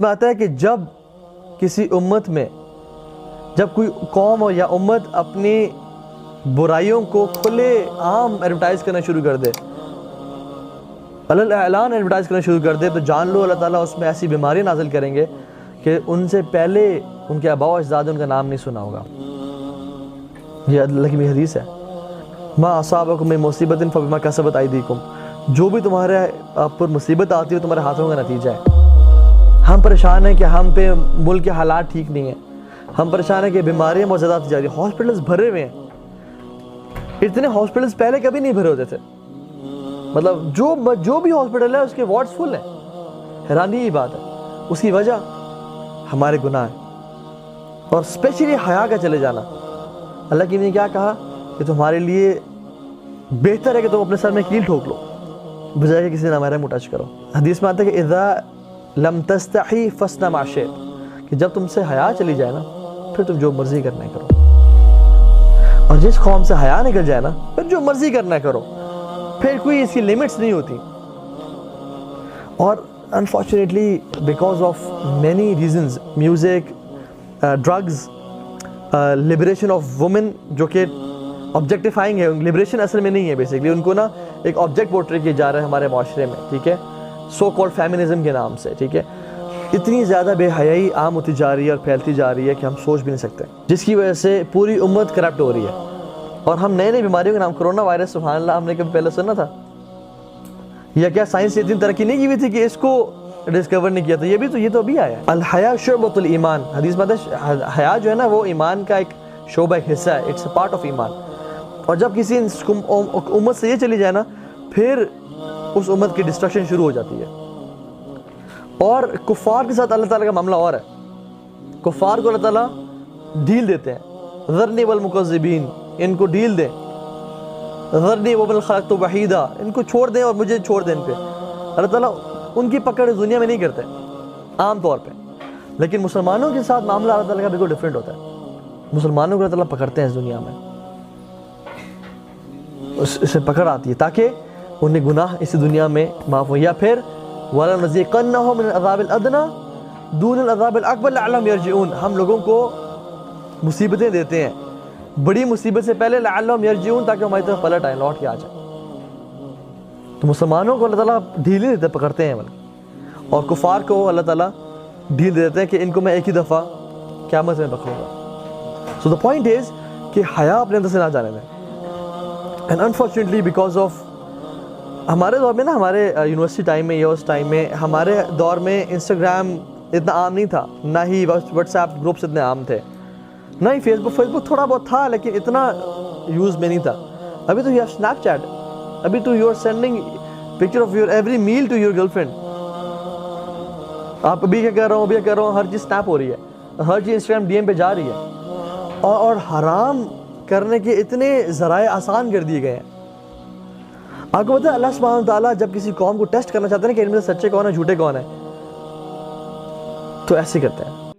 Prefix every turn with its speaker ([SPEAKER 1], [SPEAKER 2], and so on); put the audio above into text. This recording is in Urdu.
[SPEAKER 1] بات ہے کہ جب کسی امت میں جب کوئی قوم یا امت اپنی برائیوں کو کھلے عام ایڈورٹائز کرنا شروع کر دے، علل اعلان ایڈورٹائز کرنا شروع کر دے، تو جان لو اللہ تعالیٰ اس میں ایسی بیماری نازل کریں گے کہ ان سے پہلے ان کے آباء و اجداد ان کا نام نہیں سنا ہوگا۔ یہ اللہ کی حدیث ہے، ما اصابکم من مصیبت فبما کسبت ایدیکم، جو بھی تمہارے پر مصیبت آتی ہے تمہارے ہاتھوں کا نتیجہ ہے۔ ہم پریشان ہیں کہ ہم پہ ملک کے حالات ٹھیک نہیں ہیں، ہم پریشان ہیں کہ بیماریاں بہت زیادہ آتی جا رہی ہیں، ہاسپٹلز بھرے ہوئے ہیں۔ اتنے ہاسپٹلز پہلے کبھی نہیں بھرے ہوتے تھے، مطلب جو بھی ہاسپٹل ہے اس کے وارڈز فل ہیں۔ حیرانی کی بات ہے، اس کی وجہ ہمارے گناہ ہے، اور اسپیشلی حیا کا چلے جانا۔ اللہ کی نے کیا کہا کہ تمہارے لیے بہتر ہے کہ تم اپنے سر میں کیل ٹھوک لو بجائے کہ کسی نامحرم کو ٹچ کرو۔ حدیث میں آتا ہے کہ اذا لم تستحی فاصنع ما شئت، کہ جب تم سے حیا چلی جائے نا پھر تم جو مرضی کرنا ہے کرو، اور جس قوم سے حیا نکل جائے نا پھر جو مرضی کرنا ہے کرو، پھر کوئی اس کی لیمٹس نہیں ہوتی۔ اور unfortunately because of many reasons, music, drugs, liberation of women, جو کہ آبجیکٹیفائنگ ہے، لبریشن اصل میں نہیں ہے، بیسکلی ان کو نا ایک آبجیکٹ پورٹری کیا جا رہا ہے ہمارے معاشرے میں، ٹھیک ہے، سو کالڈ فیمنزم کے نام سے، ٹھیک ہے۔ اتنی زیادہ بے حیائی عام ہوتی جا رہی ہے اور پھیلتی جا رہی ہے کہ ہم سوچ بھی نہیں سکتے، جس کی وجہ سے پوری امت کرپٹ ہو رہی ہے۔ اور ہم نئے نئے بیماریوں کا نام، کرونا وائرس، سبحان اللہ، ہم نے کبھی پہلے سنا تھا؟ یا کیا سائنس نے اتنی ترقی نہیں کی ہوئی تھی کہ اس کو ڈسکور نہیں کیا تھا؟ یہ تو ابھی آیا ہے۔ الحیا شعبۃ الایمان، حدیث میں آتا ہے حیا جو ہے نا وہ ایمان کا ایک شعبہ، ایک حصہ ہے، اٹس اے پارٹ آف ایمان۔ اور جب کسی امت سے یہ چلی جائے نا پھر اس امت کی ڈسٹرکشن شروع ہو جاتی ہے۔ اور کفار کے ساتھ اللہ تعالیٰ کا معاملہ اور ہے، کفار کو اللہ تعالیٰ ڈھیل دیتے ہیں، ذرنی والمکذبین، ان کو ڈھیل دیں، ذرنی ومن خلقت وحیدا، ان کو چھوڑ دیں اور مجھے چھوڑ دیں ان پہ۔ اللہ تعالیٰ ان کی پکڑ اس دنیا میں نہیں کرتے عام طور پہ، لیکن مسلمانوں کے ساتھ معاملہ اللہ تعالیٰ کا بالکل ڈفرینٹ ہوتا ہے۔ مسلمانوں کو اللہ تعالیٰ پکڑتے ہیں اس دنیا میں، اسے پکڑ آتی ہے تاکہ انہیں گناہ اسی دنیا میں معاف ہو، یا پھر وَلَنُذِيقَنَّهُم مِّنَ الْعَذَابِ الْأَدْنَىٰ دُونَ الْعَذَابِ الْأَكْبَرِ لَعَلَّهُمْ يَرْجِعُونَ، ہم لوگوں کو مصیبتیں دیتے ہیں بڑی مصیبت سے پہلے، لَعَلَّهُمْ يَرْجِعُونَ، تاکہ ہماری طرف پلٹ آئیں، لوٹ کے آ جائیں۔ تو مسلمانوں کو اللہ تعالیٰ ڈھیل نہیں دیتے، پکڑتے ہیں بلکہ، اور کفار کو اللہ تعالیٰ ڈھیل دیتے ہیں کہ ان کو میں ایک ہی دفعہ قیامت میں پکڑوں گا۔ سو دا پوائنٹ از کہ حیا اپنے اندر سے نہ جانے دیں۔ اینڈ انفارچونیٹلی بیکاز آف ہمارے دور میں نا، ہمارے یونیورسٹی ٹائم میں یا اس ٹائم میں، ہمارے دور میں انسٹاگرام اتنا عام نہیں تھا، نہ ہی واٹس ایپ گروپس اتنے عام تھے، نہ ہی فیس بک تھوڑا بہت تھا لیکن اتنا یوز میں نہیں تھا۔ ابھی تو یو ہیو اسنیپ چیٹ، ابھی تو you are sending picture of your every meal to your girlfriend. آپ ابھی کیا کر رہا ہوں، ابھی کیا کر رہا ہوں، ہر چیز اسنیپ ہو رہی ہے، ہر چیز انسٹاگرام ڈی ایم پہ جا رہی ہے، اور حرام کرنے کے اتنے ذرائع آسان کر دیے گئے ہیں۔ آپ کو پتہ ہے اللہ سبحانہ وتعالیٰ جب کسی قوم کو ٹیسٹ کرنا چاہتے ہیں کہ ان میں سے سچے کون ہیں جھوٹے کون ہیں، تو ایسے کرتے ہیں۔